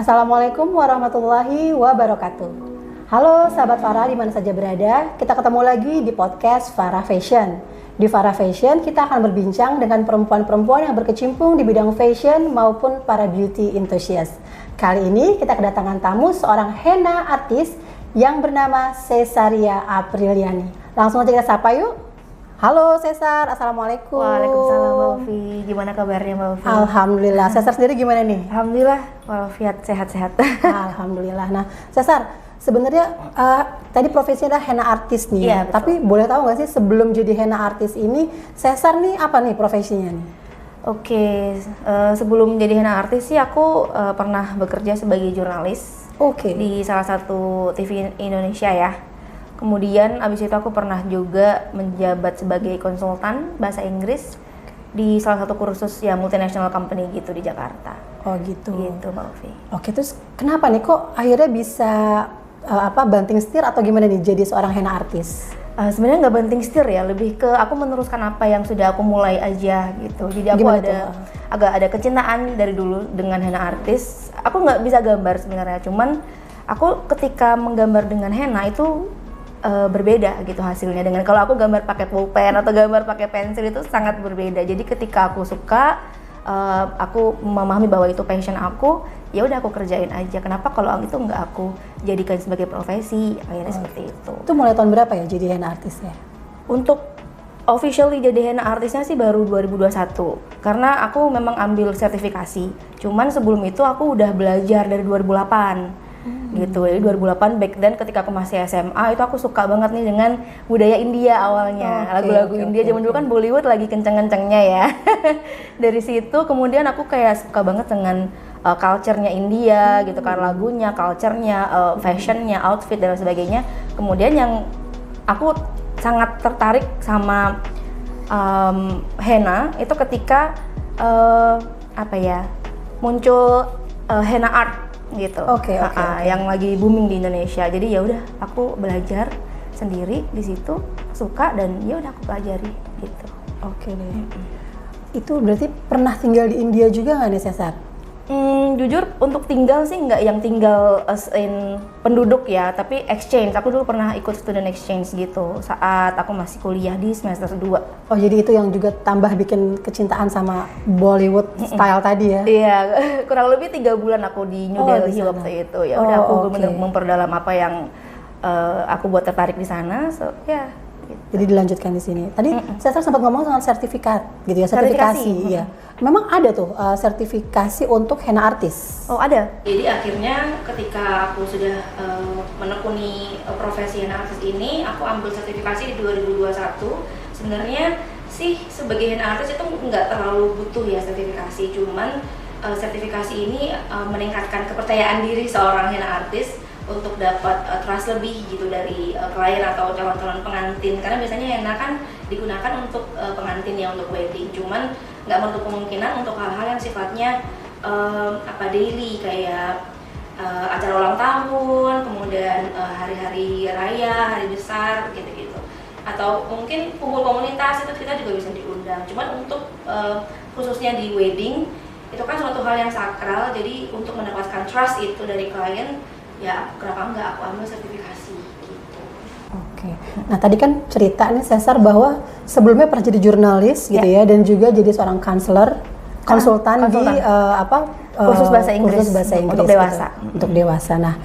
Assalamualaikum warahmatullahi wabarakatuh. Halo sahabat Farah di mana saja berada, kita ketemu lagi di podcast Farah Fashion. Di Farah Fashion kita akan berbincang dengan perempuan-perempuan yang berkecimpung di bidang fashion maupun para beauty enthusiast. Kali ini kita kedatangan tamu seorang henna artis yang bernama Cesaria Apriliani. Langsung aja kita sapa yuk. Halo Cesar, Assalamualaikum. Waalaikumsalam Mbak Ovi. Gimana kabarnya Mbak Ovi? Alhamdulillah. Cesar sendiri gimana nih? Alhamdulillah walafiat sehat-sehat. Alhamdulillah. Nah Cesar, sebenarnya tadi profesinya adalah henna artis nih. Iya, tapi boleh tahu nggak sih sebelum jadi henna artis ini Cesar nih apa nih profesinya nih? Oke, sebelum jadi henna artis sih aku pernah bekerja sebagai jurnalis di salah satu TV Indonesia ya. Kemudian abis itu aku pernah juga menjabat sebagai konsultan bahasa Inggris di salah satu kursus ya multinational company gitu di Jakarta. Oh gitu. Gitu Mbak Ovi. Oke, terus kenapa nih kok akhirnya bisa banting setir atau gimana nih jadi seorang henna artis? Sebenarnya nggak banting setir ya, lebih ke aku meneruskan apa yang sudah aku mulai aja gitu. Jadi aku agak ada kecintaan dari dulu dengan henna artis. Aku nggak bisa gambar sebenarnya, cuman aku ketika menggambar dengan henna itu berbeda gitu hasilnya dengan kalau aku gambar pakai pulpen atau gambar pakai pensil itu sangat berbeda. Jadi ketika aku suka, aku memahami bahwa itu passion aku, ya udah aku kerjain aja. Kenapa kalau itu nggak aku jadikan sebagai profesi? Akhirnya seperti itu. Itu mulai tahun berapa ya jadi henna artisnya? Untuk officially jadi henna artisnya sih baru 2021 karena aku memang ambil sertifikasi. Cuman sebelum itu aku udah belajar dari 2008. Gitu. Jadi 2008 back then ketika aku masih SMA itu aku suka banget nih dengan budaya India awalnya. Lagu-lagu India zaman dulu kan Bollywood lagi kenceng-kencengnya ya. Dari situ kemudian aku kayak suka banget dengan culture-nya India gitu kan, lagunya, culture-nya, fashion-nya, outfit dan sebagainya. Kemudian yang aku sangat tertarik sama henna itu ketika muncul henna art gitu. Oke. Yang lagi booming di Indonesia. Jadi ya udah aku belajar sendiri di situ, suka dan ya udah aku pelajari gitu. Oke deh. Itu berarti pernah tinggal di India juga nggak nih Cesar? Jujur untuk tinggal sih nggak yang tinggal as in penduduk ya, tapi exchange. Aku dulu pernah ikut student exchange gitu saat aku masih kuliah di semester 2. Oh jadi itu yang juga tambah bikin kecintaan sama Bollywood style tadi ya? Iya, kurang lebih 3 bulan aku di New Delhi waktu itu. Ya udah aku benar memperdalam apa yang aku buat tertarik di sana. So ya. Gitu. Jadi dilanjutkan di sini. Tadi saya sempat ngomong soal sertifikat, gitu ya, sertifikasi. Iya. Memang ada tuh sertifikasi untuk henna artis. Oh ada. Jadi akhirnya ketika aku sudah menekuni profesi henna artis ini, aku ambil sertifikasi di 2021. Sebenarnya sih sebagai henna artis itu nggak terlalu butuh ya sertifikasi, cuman sertifikasi ini meningkatkan kepercayaan diri seorang henna artis untuk dapat trust lebih gitu dari klien atau calon-calon pengantin, karena biasanya henna kan digunakan untuk pengantin ya, untuk wedding, cuman nggak menutup kemungkinan untuk hal-hal yang sifatnya daily kayak acara ulang tahun, kemudian hari-hari raya, hari besar gitu-gitu, atau mungkin kumpul komunitas itu kita juga bisa diundang. Cuman untuk khususnya di wedding itu kan suatu hal yang sakral, jadi untuk mendapatkan trust itu dari klien ya kenapa enggak aku ambil sertifikasi gitu. Oke. Nah tadi kan cerita nih Cesar bahwa sebelumnya pernah jadi jurnalis gitu ya, dan juga jadi seorang konsultan di kursus bahasa Inggris untuk dewasa. Gitu, untuk dewasa. Nah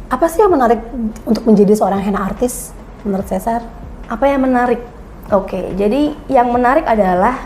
apa sih yang menarik untuk menjadi seorang henna artis menurut Cesar? Apa yang menarik? Oke, jadi yang menarik adalah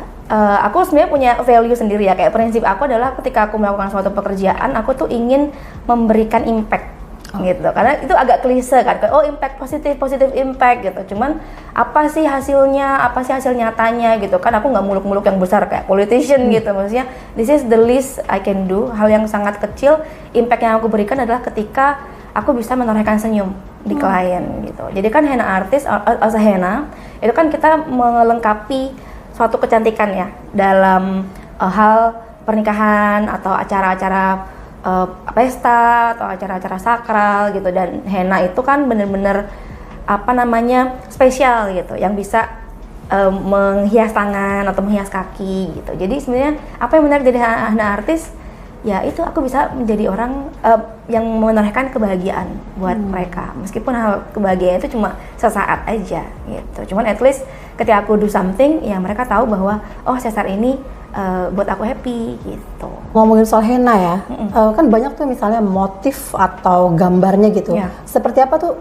aku sebenarnya punya value sendiri ya, kayak prinsip aku adalah ketika aku melakukan suatu pekerjaan aku tuh ingin memberikan impact. Gitu, karena itu agak klise kan, impact positif impact gitu. Cuman apa sih hasilnya, apa sih hasil nyatanya gitu kan? Aku nggak muluk-muluk yang besar kayak politician gitu. Maksudnya this is the least I can do. Hal yang sangat kecil, impact yang aku berikan adalah ketika aku bisa menorehkan senyum di klien gitu. Jadi kan henna artis, as a henna itu kan kita melengkapi suatu kecantikan ya dalam hal pernikahan atau acara-acara pesta atau acara-acara sakral gitu, dan henna itu kan bener-bener spesial gitu yang bisa menghias tangan atau menghias kaki gitu. Jadi sebenarnya apa yang menarik dari henna artis ya itu aku bisa menjadi orang yang menorehkan kebahagiaan buat mereka, meskipun hal kebahagiaan itu cuma sesaat aja gitu. Cuman at least ketika aku do something, ya mereka tahu bahwa oh Cesar ini buat aku happy gitu. Ngomongin soal henna ya, kan banyak tuh misalnya motif atau gambarnya gitu. Ya. Seperti apa tuh?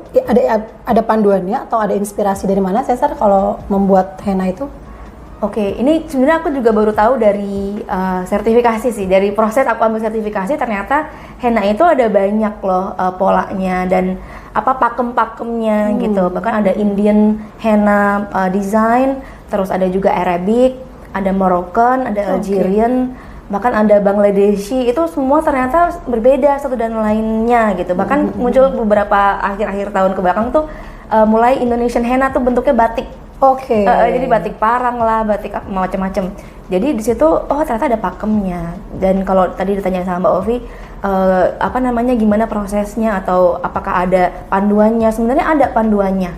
Ada panduannya atau ada inspirasi dari mana Cesar kalau membuat henna itu? Oke, ini sebenarnya aku juga baru tahu dari sertifikasi sih. Dari proses aku ambil sertifikasi, ternyata henna itu ada banyak loh polanya dan pakem-pakemnya gitu. Bahkan ada Indian henna design, terus ada juga Arabic, ada Moroccan, ada Algerian, bahkan ada Bangladeshi. Itu semua ternyata berbeda satu dan lainnya gitu. Bahkan muncul beberapa akhir-akhir tahun kebelakang tuh mulai Indonesian henna tuh bentuknya batik. Oke. Jadi batik parang lah, batik macam-macam. Jadi di situ ternyata ada pakemnya. Dan kalau tadi ditanya sama Mbak Ovi, gimana prosesnya atau apakah ada panduannya? Sebenarnya ada panduannya.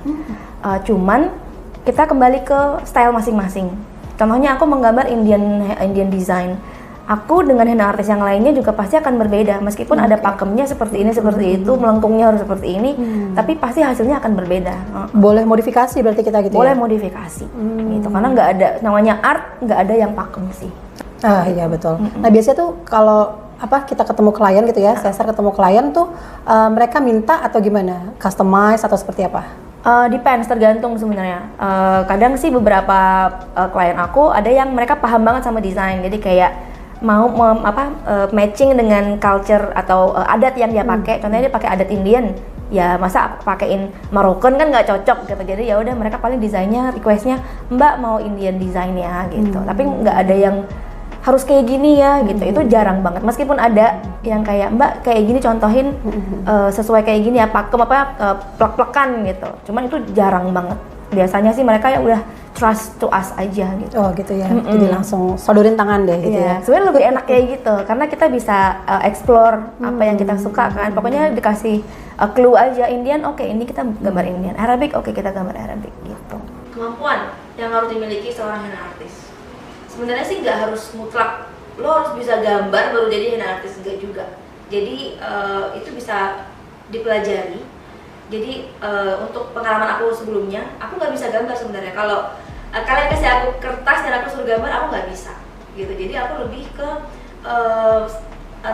Cuman kita kembali ke style masing-masing. Contohnya aku menggambar Indian design. Aku dengan henna artis yang lainnya juga pasti akan berbeda, meskipun ada pakemnya seperti ini, seperti itu, melengkungnya harus seperti ini, tapi pasti hasilnya akan berbeda. Boleh modifikasi berarti kita gitu. Boleh ya? modifikasi, gitu. Karena nggak ada namanya art, nggak ada yang pakem sih. Iya betul. Nah biasanya tuh kalau kita ketemu klien gitu ya, Cesar ketemu klien tuh mereka minta atau gimana? Customize atau seperti apa? Depends, tergantung sebenarnya. Kadang sih beberapa klien aku ada yang mereka paham banget sama desain, jadi kayak mau matching dengan culture atau adat yang dia pakai. Contohnya dia pakai adat Indian, ya masa pakein Moroccan kan nggak cocok gitu. Jadi ya udah mereka paling desainnya requestnya Mbak mau Indian design ya gitu. Tapi nggak ada yang harus kayak gini ya gitu. Itu jarang banget. Meskipun ada yang kayak Mbak kayak gini contohin sesuai kayak gini ya, pakem plek-plekan gitu. Cuman itu jarang banget. Biasanya sih mereka ya udah trust to us aja gitu. Oh gitu ya, jadi langsung sodorin tangan deh gitu ya. Sebenarnya lebih enak kayak gitu, karena kita bisa explore apa yang kita suka kan. Pokoknya dikasih clue aja, Indian oke, ini kita gambar Indian, Arabic oke, kita gambar Arabic gitu. Kemampuan yang harus dimiliki seorang henna artis. Sebenarnya sih nggak harus mutlak lo harus bisa gambar baru jadi henna artis, enggak juga. Jadi itu bisa dipelajari. Jadi untuk pengalaman aku sebelumnya, aku nggak bisa gambar sebenarnya. Kalau kalian kasih aku kertas dan aku suruh gambar, aku nggak bisa gitu. Jadi aku lebih ke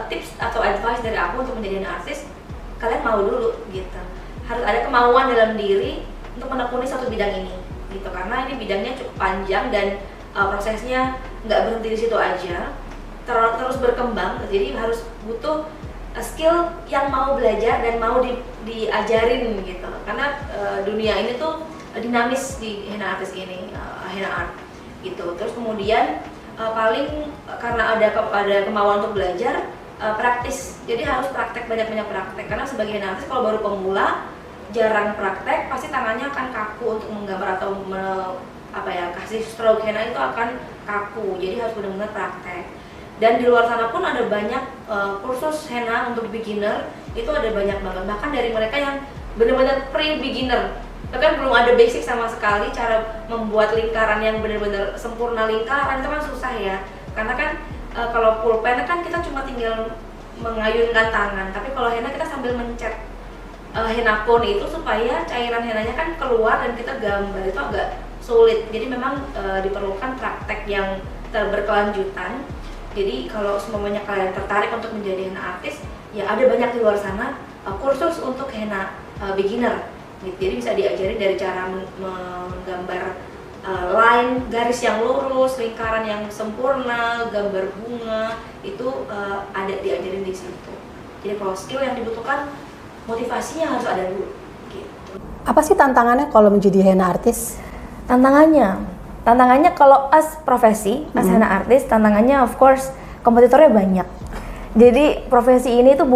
tips atau advice dari aku untuk menjadi artis. Kalian mau dulu gitu, harus ada kemauan dalam diri untuk menekuni satu bidang ini gitu. Karena ini bidangnya cukup panjang dan prosesnya nggak berhenti di situ aja, terus berkembang. Jadi harus butuh skill yang mau belajar dan mau diajarin gitu. Karena dunia ini tuh dinamis di henna artis ini, henna art gitu. Terus kemudian paling karena ada kemauan untuk belajar, praktis. Jadi harus praktek, banyak-banyak praktek. Karena sebagai henna artis kalau baru pemula jarang praktek, pasti tangannya akan kaku untuk menggambar atau kasih stroke henna itu akan kaku. Jadi harus benar-benar praktek. Dan di luar sana pun ada banyak kursus henna untuk beginner, itu ada banyak banget. Bahkan dari mereka yang benar-benar pre-beginner, bahkan belum ada basic sama sekali cara membuat lingkaran yang benar-benar sempurna lingkaran, itu kan susah ya. Karena kan kalau pulpen kan kita cuma tinggal mengayunkan tangan, tapi kalau henna kita sambil mencet henna cone itu supaya cairan hennanya kan keluar dan kita gambar, itu agak sulit. Jadi memang diperlukan praktek yang berkelanjutan. Jadi kalau semuanya kalian tertarik untuk menjadi henna artis, ya ada banyak di luar sana kursus untuk henna beginner. Jadi bisa diajari dari cara menggambar line, garis yang lurus, lingkaran yang sempurna, gambar bunga, itu ada diajarin di situ. Jadi kalau skill yang dibutuhkan, motivasinya harus ada dulu. Gitu. Apa sih tantangannya kalau menjadi henna artis? Tantangannya kalau as profesi, as henna artis, tantangannya of course kompetitornya banyak. Jadi profesi ini tuh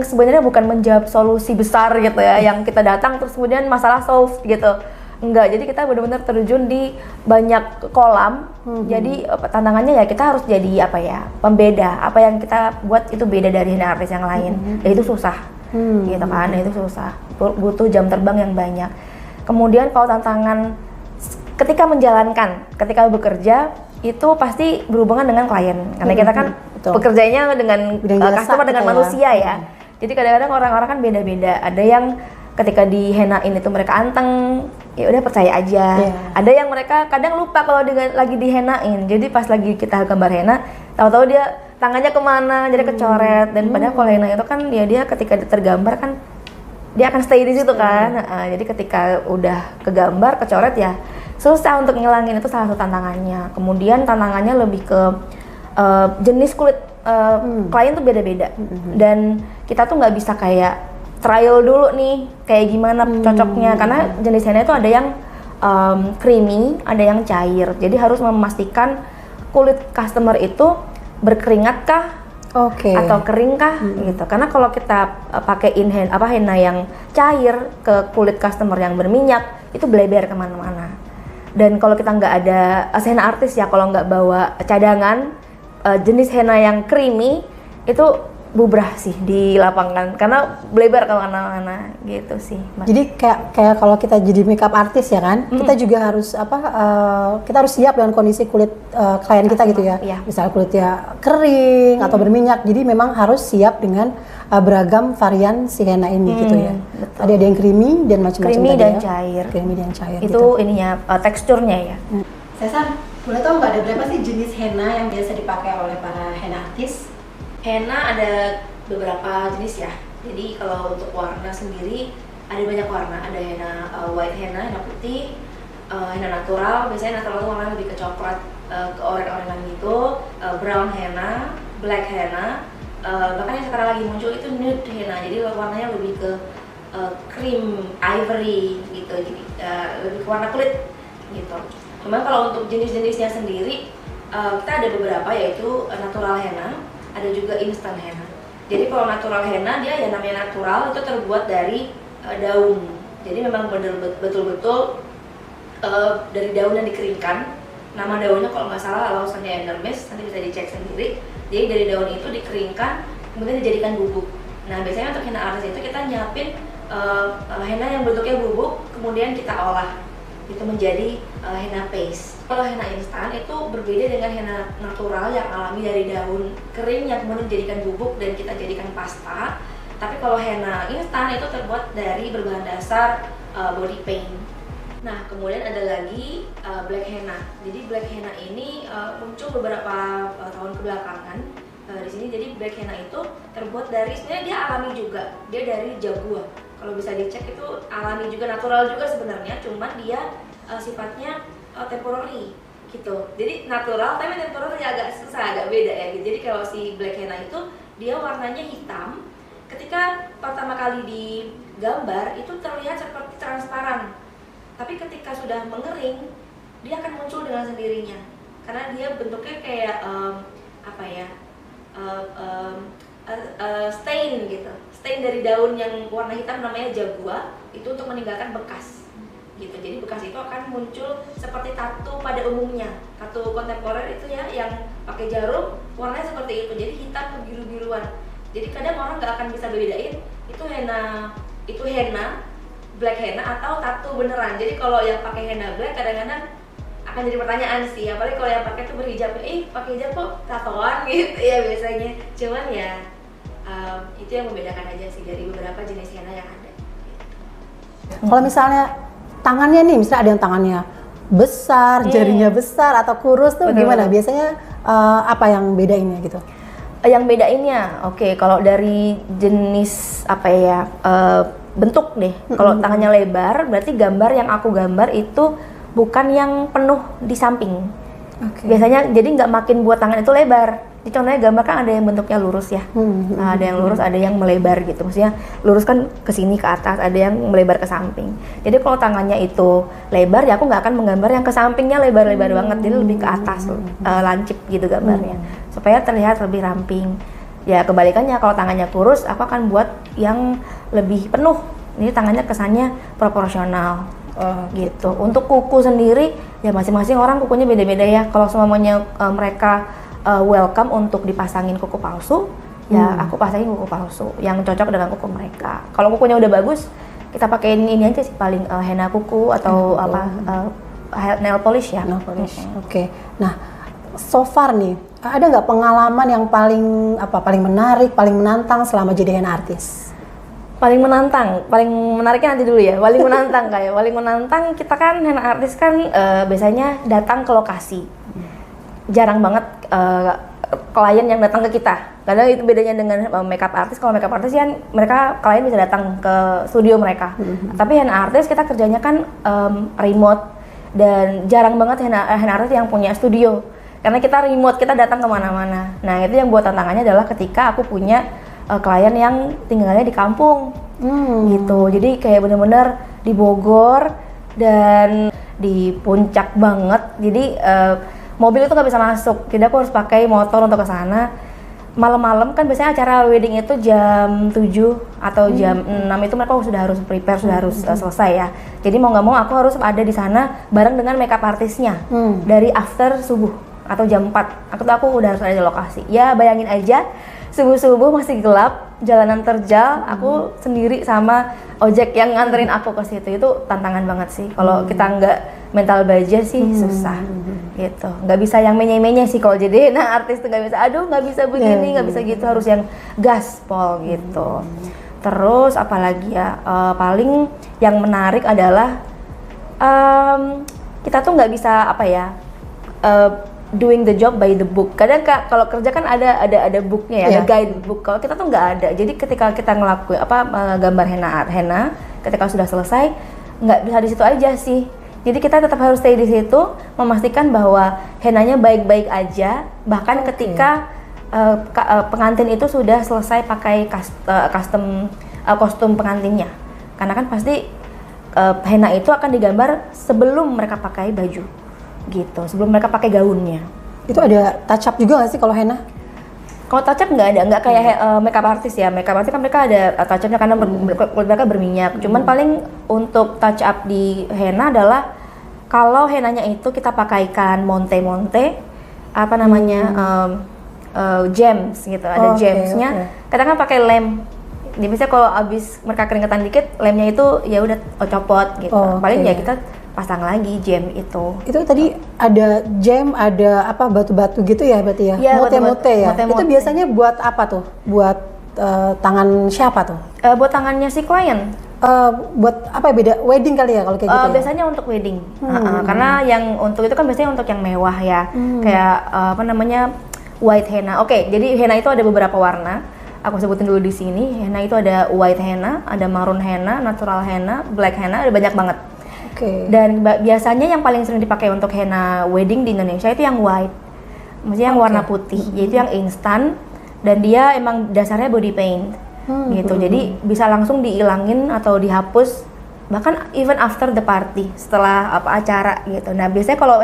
sebenarnya bukan menjawab solusi besar gitu ya, yang kita datang terus kemudian masalah solve gitu. Enggak, jadi kita benar-benar terjun di banyak kolam. Jadi tantangannya ya kita harus jadi pembeda. Apa yang kita buat itu beda dari henna artis yang lain. Dan itu susah. Gitu kan, itu susah. Butuh jam terbang yang banyak. Kemudian kalau tantangan ketika bekerja itu pasti berhubungan dengan klien, karena kita kan Betul. pekerjaannya dengan Bidang jasa customer dengan kita ya. manusia ya. Jadi kadang-kadang orang-orang kan beda-beda. Ada yang ketika dihenain itu mereka anteng, ya udah percaya aja. Ada yang mereka kadang lupa kalau lagi dihenain. Jadi pas lagi kita gambar henna, tahu-tahu dia tangannya kemana, jadi kecoret. Dan padahal kalau henna itu kan ya dia ketika tergambar kan dia akan stay di situ kan. Jadi ketika udah kegambar, kecoret ya susah untuk ngilangin, itu salah satu tantangannya. Kemudian tantangannya lebih ke jenis kulit klien tuh beda-beda. Dan kita tuh nggak bisa kayak trial dulu nih kayak gimana cocoknya, karena jenis henna itu ada yang creamy, ada yang cair. Jadi harus memastikan kulit customer itu berkeringat kah? Atau kering kah gitu. Karena kalau kita pakein henna yang cair ke kulit customer yang berminyak, itu bleber kemana-mana. Dan kalau kita nggak ada henna artis ya, kalau nggak bawa cadangan jenis henna yang creamy, itu bubrah sih di lapangan karena bleber kemana-mana gitu sih, Mbak. Jadi kayak kalau kita jadi makeup artist ya kan, kita juga harus kita harus siap dengan kondisi kulit klien kita gitu ya. Misalnya kulitnya kering atau berminyak, jadi memang harus siap dengan beragam varian si henna ini gitu ya. Betul. Ada yang creamy dan macam-macam Creamy tadi dan ya. cair. Creamy dan cair. Itu gitu. ininya teksturnya ya. Cesar, boleh tahu nggak ada berapa sih jenis henna yang biasa dipakai oleh para henna artis? Henna ada beberapa jenis ya. Jadi kalau untuk warna sendiri ada banyak warna. Ada henna white henna putih, henna natural. Biasanya natural itu warnanya lebih ke coklat, ke oranye-orangan gitu. Brown henna, black henna. Bahkan yang sekarang lagi muncul itu nude henna. Jadi warnanya lebih ke cream, ivory gitu. Jadi lebih ke warna kulit gitu. Cuman kalau untuk jenis-jenisnya sendiri kita ada beberapa, yaitu natural henna, ada juga instant henna. Jadi kalau natural henna dia yang namanya natural itu terbuat dari daun. Jadi memang betul-betul dari daun yang dikeringkan. Nama daunnya kalau nggak salah Lawsonia enormis, nanti bisa dicek sendiri. Jadi dari daun itu dikeringkan, kemudian dijadikan bubuk. Nah biasanya untuk henna artis itu kita nyiapin henna yang bentuknya bubuk, kemudian kita olah itu menjadi henna paste. Kalau henna instan itu berbeda dengan henna natural yang alami dari daun kering yang kemudian dijadikan bubuk dan kita jadikan pasta. Tapi kalau henna instan itu terbuat dari berbahan dasar body paint. Nah, kemudian ada lagi black henna. Jadi black henna ini muncul beberapa tahun kebelakangan di sini. Jadi black henna itu terbuat dari, sebenarnya dia alami juga. Dia dari jaguar. Kalau bisa dicek itu alami juga, natural juga sebenarnya. Cuman dia sifatnya temporary gitu. Jadi natural tapi temporary agak susah, agak beda ya gitu. Jadi kalau si black henna itu dia warnanya hitam. Ketika pertama kali digambar itu terlihat seperti transparan. Tapi ketika sudah mengering, dia akan muncul dengan sendirinya. Karena dia bentuknya kayak stain gitu. Stain dari daun yang warna hitam namanya jaguar, itu untuk meninggalkan bekas. Gitu. Jadi bekas itu akan muncul seperti tato pada umumnya. Tato kontemporer itu ya yang pakai jarum warnanya seperti itu. Jadi hitam ke biru-biruan. Jadi kadang orang nggak akan bisa bedain itu henna, black henna atau tato beneran. Jadi kalau yang pakai henna black kadang-kadang akan jadi pertanyaan sih. Apalagi kalau yang pakai tuh berhijab, pakai hijab kok tatoan gitu ya biasanya. Cuman ya itu yang membedakan aja sih dari beberapa jenis henna yang ada. Kalau misalnya tangannya nih, misalnya ada yang tangannya besar, jarinya besar atau kurus tuh gimana? Biasanya apa yang bedainnya gitu? Yang bedainnya, oke, kalau dari jenis bentuk deh. Kalau tangannya lebar, berarti gambar yang aku gambar itu bukan yang penuh di samping. Biasanya jadi nggak makin buat tangan itu lebar. Jadi contohnya gambar kan ada yang bentuknya lurus ya, nah, ada yang lurus, ada yang melebar gitu. Maksudnya lurus kan ke sini ke atas, ada yang melebar ke samping. Jadi kalau tangannya itu lebar ya aku nggak akan menggambar yang ke sampingnya lebar-lebar banget, jadi lebih ke atas, lancip gitu gambarnya, supaya terlihat lebih ramping. Ya kebalikannya kalau tangannya kurus, aku akan buat yang lebih penuh. Jadi tangannya kesannya proporsional. Gitu. Untuk kuku sendiri ya masing-masing orang kukunya beda-beda ya. Kalau semuanya mereka welcome untuk dipasangin kuku palsu, ya aku pasangin kuku palsu yang cocok dengan kuku mereka. Kalau kukunya udah bagus, kita pakein ini aja sih paling henna kuku atau nail polish ya. Nail polish. Oke. Nah, so far nih, ada nggak pengalaman yang paling menarik, paling menantang selama jadi henna artis? Paling menantang, paling menariknya nanti dulu ya. Paling menantang paling menantang kita kan henna artis kan biasanya datang ke lokasi. Jarang banget klien yang datang ke kita. Karena itu bedanya dengan makeup artist. Kalau makeup artist kan mereka klien bisa datang ke studio mereka. Tapi henna artist kita kerjanya kan remote dan jarang banget henna artist yang punya studio. Karena kita remote, kita datang kemana-mana. Nah itu yang buat tantangannya adalah ketika aku punya klien yang tinggalnya di kampung gitu. Jadi kayak bener-bener di Bogor dan di puncak banget. Jadi mobil itu nggak bisa masuk, jadi aku harus pakai motor untuk ke sana. Malam-malam kan biasanya acara wedding itu jam 7 atau jam 6 itu mereka sudah harus prepare, sudah harus selesai ya. Jadi mau nggak mau aku harus ada di sana bareng dengan makeup artisnya dari after subuh atau jam 4. Aku udah harus ada di lokasi. Ya bayangin aja subuh-subuh masih gelap, jalanan terjal, aku sendiri sama ojek yang nganterin aku ke situ. Itu tantangan banget sih. Kalau kita nggak mental baja sih susah gitu. Nggak bisa yang menye-menye sih kalau jadi artis tuh nggak bisa. Aduh nggak bisa begini, nggak bisa gitu, harus yang gaspol gitu. Terus apalagi ya, paling yang menarik adalah kita tuh nggak bisa doing the job by the book. Kadang kalau kerja kan ada booknya ya, ada guidebook. Kalau kita tuh nggak ada. Jadi ketika kita ngelakuin gambar henna, ketika sudah selesai nggak bisa di situ aja sih. Jadi kita tetap harus stay di situ, memastikan bahwa hennanya baik-baik aja. Bahkan ketika pengantin itu sudah selesai pakai kostum pengantinnya. Karena kan pasti henna itu akan digambar sebelum mereka pakai baju. Gitu, sebelum mereka pakai gaunnya. Itu ada touch up juga nggak sih kalau henna? Kalau touch up nggak kayak makeup artist ya. Makeup artist kan mereka ada touch upnya karena mereka berminyak. Cuman paling untuk touch up di henna adalah kalau hennanya itu kita pakaikan monte gems gitu, ada gemsnya. Kadang kan pakai lem. Jadi biasanya kalau abis mereka keringetan dikit, lemnya itu ya udah copot gitu. Paling ya kita pasang lagi gem itu. Itu tadi ada gem, ada batu-batu gitu ya berarti ya? Ya, mote-mote ya. Mote-mote. Itu biasanya buat apa tuh? Buat tangan siapa tuh? Buat tangannya si klien. Buat apa ya, beda wedding kali ya kalau kayak gitu? Biasanya untuk wedding. Karena yang untuk itu kan biasanya untuk yang mewah ya. Kayak white henna. Oke, jadi henna itu ada beberapa warna. Aku sebutin dulu di sini. Henna itu ada white henna, ada maroon henna, natural henna, black henna, ada banyak banget. Dan biasanya yang paling sering dipakai untuk henna wedding di Indonesia itu yang white, maksudnya yang warna putih, yaitu yang instan dan dia emang dasarnya body paint gitu. Jadi bisa langsung dihilangin atau dihapus bahkan even after the party, setelah acara gitu. Nah biasanya kalau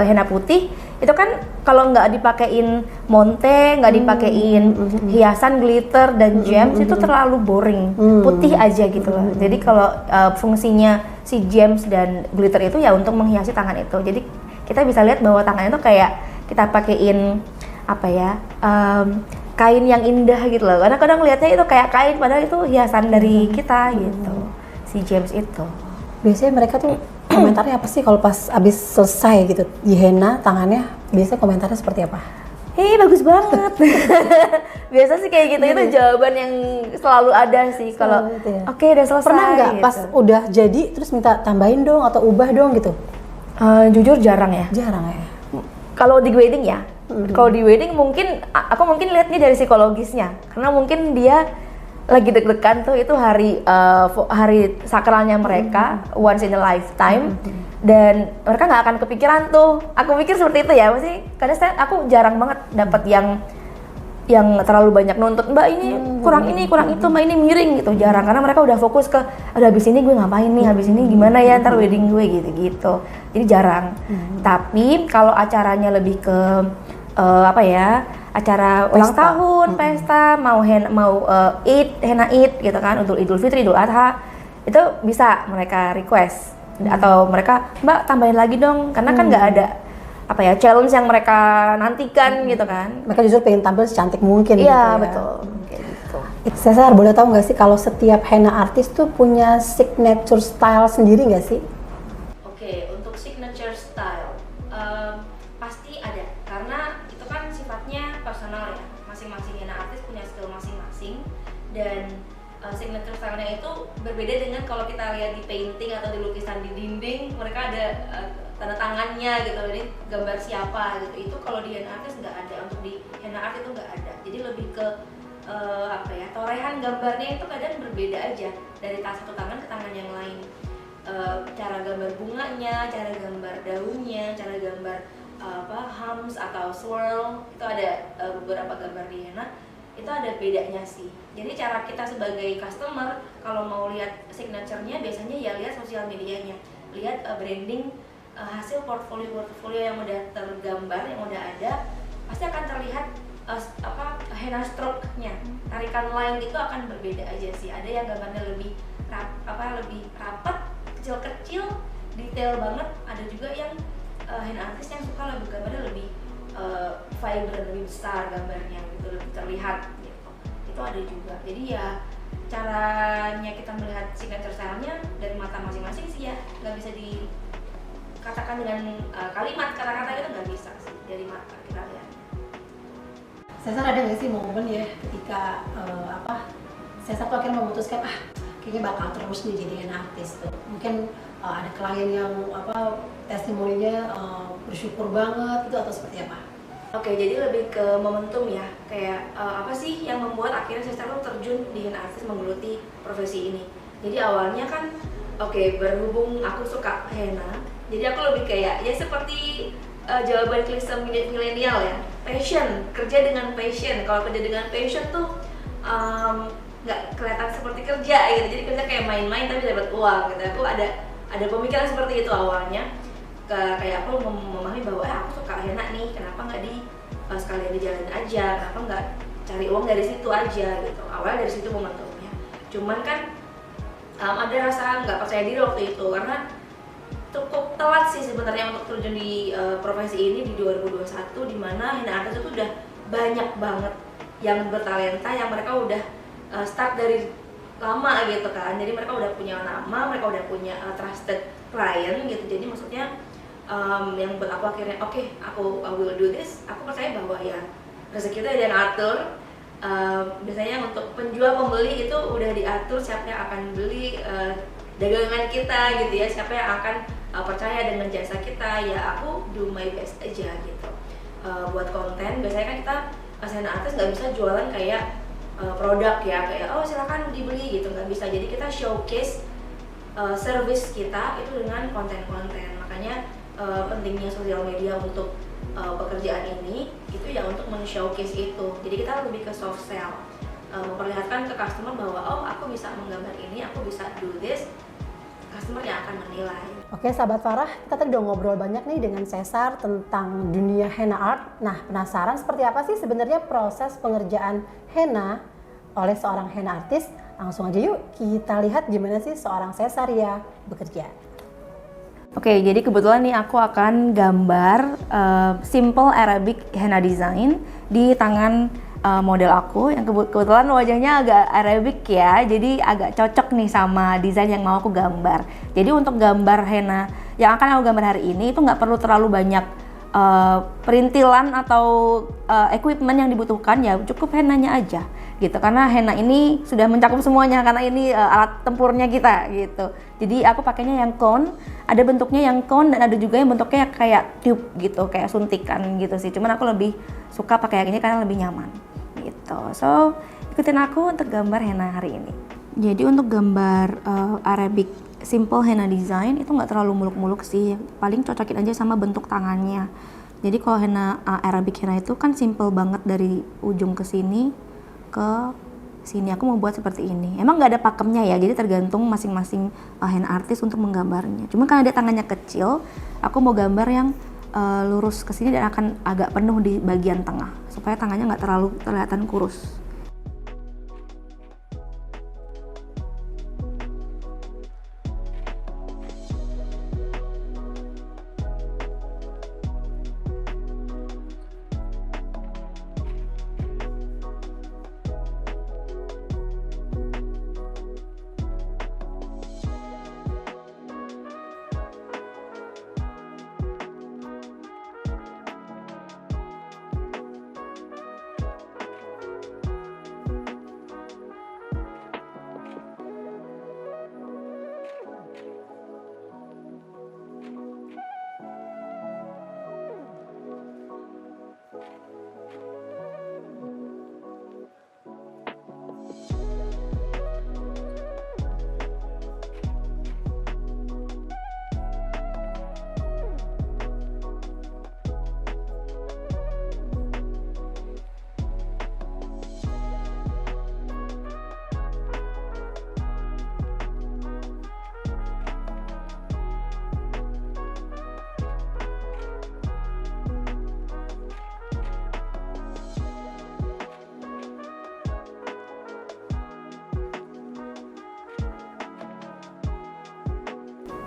henna putih itu kan kalau nggak dipakein monte, nggak dipakein hiasan glitter dan gems itu terlalu boring, putih aja gitu loh. Jadi kalau fungsinya si gems dan glitter itu ya untuk menghiasi tangan itu. Jadi kita bisa lihat bahwa tangan itu kayak kita pakein kain yang indah gitu loh. Karena kadang lihatnya itu kayak kain padahal itu hiasan dari kita gitu. Si gems itu. Biasanya mereka tuh komentarnya apa sih kalau pas abis selesai gitu di henna tangannya? Biasanya komentarnya seperti apa? Bagus banget. Biasa sih kayak gitu, itu jawaban yang selalu ada sih kalau oke, udah selesai. Pernah nggak gitu. pas udah jadi terus minta tambahin dong atau ubah dong gitu? Jujur jarang ya. Jarang ya. Kalau di wedding ya. Kalau di wedding aku mungkin lihatnya dari psikologisnya. Karena mungkin dia lagi deg-degan tuh, itu hari sakralnya mereka, once in a lifetime. Dan mereka nggak akan kepikiran tuh. Aku pikir seperti itu ya, maksudnya karena aku jarang banget dapat yang terlalu banyak nuntut, mbak ini kurang itu, mbak ini miring gitu, jarang. Karena mereka udah fokus ke habis ini gue ngapain nih, habis ini gimana ya ntar wedding gue gitu. Jadi jarang. Tapi kalau acaranya lebih ke acara ulang tahun, pesta, mau henna Eid gitu kan, untuk Idul Fitri, Idul Adha, itu bisa mereka request. Atau mereka, mbak tambahin lagi dong, karena kan nggak ada challenge yang mereka nantikan gitu kan. Mereka justru pengen tampil secantik mungkin. Iya gitu, betul. Kayak gitu. Cesar, boleh tahu nggak sih kalau setiap henna artis tuh punya signature style sendiri nggak sih? Oke, untuk signature style pasti ada. masing-masing henna artis punya skill masing-masing, dan signature style-nya itu berbeda dengan kalau kita lihat di painting atau di lukisan di dinding, mereka ada tanda tangannya gitu, ini gambar siapa gitu. Itu kalau di henna artis nggak ada, untuk di henna art itu nggak ada. Jadi lebih ke torehan gambarnya itu kadang berbeda aja dari satu tangan ke tangan yang lain. Cara gambar bunganya, cara gambar daunnya, cara gambar hums atau swirl, itu ada beberapa gambar di henna itu ada bedanya sih. Jadi cara kita sebagai customer kalau mau lihat signature-nya biasanya ya lihat sosial medianya, lihat branding hasil portfolio yang udah tergambar, yang udah ada, pasti akan terlihat henna stroke-nya, tarikan line itu akan berbeda aja sih. Ada yang gambarnya lebih lebih rapat, kecil-kecil, detail banget. Ada juga yang henna artis yang suka gambarnya lebih vibrant, lebih besar gambarnya gitu, lebih terlihat gitu. Itu ada juga. Jadi ya caranya kita melihat signature style-nya dari mata masing-masing sih ya, nggak bisa dikatakan dengan kata-kata itu nggak bisa sih, dari mata kita lihat. Cesar ada nggak sih momen ya ketika Cesar tuh akhirnya memutuskan kayaknya bakal terus nih jadi henna artis tuh. Mungkin ada klien yang testimoninya bersyukur banget itu, atau seperti apa? Oke, jadi lebih ke momentum ya, kayak apa sih yang membuat akhirnya Cesar tuh terjun di henna artis, menggeluti profesi ini. Jadi awalnya kan berhubung aku suka henna, jadi aku lebih kayak ya seperti jawaban klise milenial ya, passion, kerja dengan passion. Kalau kerja dengan passion tuh nggak kelihatan seperti kerja gitu, jadi kerja kayak main-main tapi dapat uang gitu. Aku ada pemikiran seperti itu awalnya, kayak aku memahami bahwa aku suka henna nih, kenapa nggak sekalian dijalanin aja, kenapa nggak cari uang dari situ aja gitu. Awalnya dari situ momentumnya. Cuman kan ada rasa nggak percaya diri waktu itu, karena cukup telat sih sebenarnya untuk terjun di profesi ini di 2021, di mana henna artis itu udah banyak banget yang bertalenta, yang mereka udah start dari lama gitu kan. Jadi mereka udah punya nama, mereka udah punya trusted client gitu. Jadi maksudnya yang buat aku akhirnya aku will do this. Aku percaya bahwa ya rezeki itu ada yang atur. Biasanya untuk penjual pembeli itu udah diatur siapa yang akan beli dagangan kita gitu ya, siapa yang akan percaya dengan jasa kita. Ya aku do my best aja gitu. Buat konten biasanya kan kita henna artis nggak bisa jualan kayak produk ya, kayak silakan dibeli gitu, nggak bisa. Jadi kita showcase service kita itu dengan konten-konten. Makanya pentingnya sosial media untuk pekerjaan ini itu ya untuk men-showcase itu. Jadi kita lebih ke soft sell, memperlihatkan ke customer bahwa aku bisa menggambar ini, aku bisa do this. Customer yang akan menilai. Oke, sahabat Farah, kita tadi udah ngobrol banyak nih dengan Cesar tentang dunia henna art. Nah, penasaran seperti apa sih sebenarnya proses pengerjaan henna oleh seorang henna artis? Langsung aja yuk kita lihat gimana sih seorang Cesar ya bekerja. Oke, jadi kebetulan nih aku akan gambar simple Arabic henna design di tangan model aku yang kebetulan wajahnya agak Arabic ya, jadi agak cocok nih sama desain yang mau aku gambar. Jadi untuk gambar henna yang akan aku gambar hari ini itu nggak perlu terlalu banyak perintilan atau equipment yang dibutuhkan, ya cukup hennanya aja gitu, karena henna ini sudah mencakup semuanya karena ini alat tempurnya kita gitu. Jadi aku pakainya yang cone, ada bentuknya yang cone dan ada juga yang bentuknya kayak tube gitu, kayak suntikan gitu sih. Cuman aku lebih suka pakai yang ini karena lebih nyaman gitu. So ikutin aku untuk gambar henna hari ini. Jadi untuk gambar Arabic simple henna design itu nggak terlalu muluk-muluk sih, paling cocokin aja sama bentuk tangannya. Jadi kalau henna Arabic henna itu kan simple banget dari ujung ke sini ke sini. Aku mau buat seperti ini. Emang nggak ada pakemnya ya, jadi tergantung masing-masing henna artis untuk menggambarnya. Cuma karena dia tangannya kecil, aku mau gambar yang lurus ke sini dan akan agak penuh di bagian tengah supaya tangannya nggak terlalu kelihatan kurus.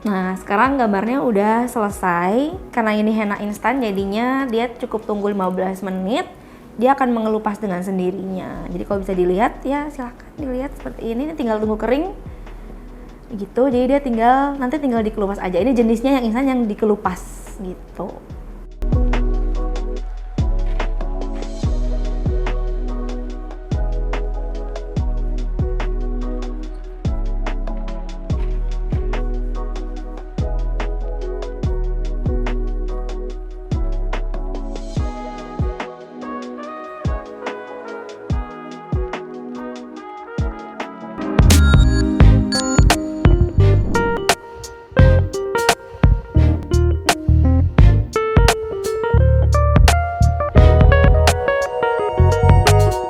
Nah, sekarang gambarnya udah selesai. Karena ini henna instan, jadinya dia cukup tunggu 15 menit. Dia akan mengelupas dengan sendirinya. Jadi kalau bisa dilihat ya silahkan dilihat seperti ini. Tinggal tunggu kering. Gitu, jadi dia nanti tinggal dikelupas aja. Ini jenisnya yang instan yang dikelupas gitu.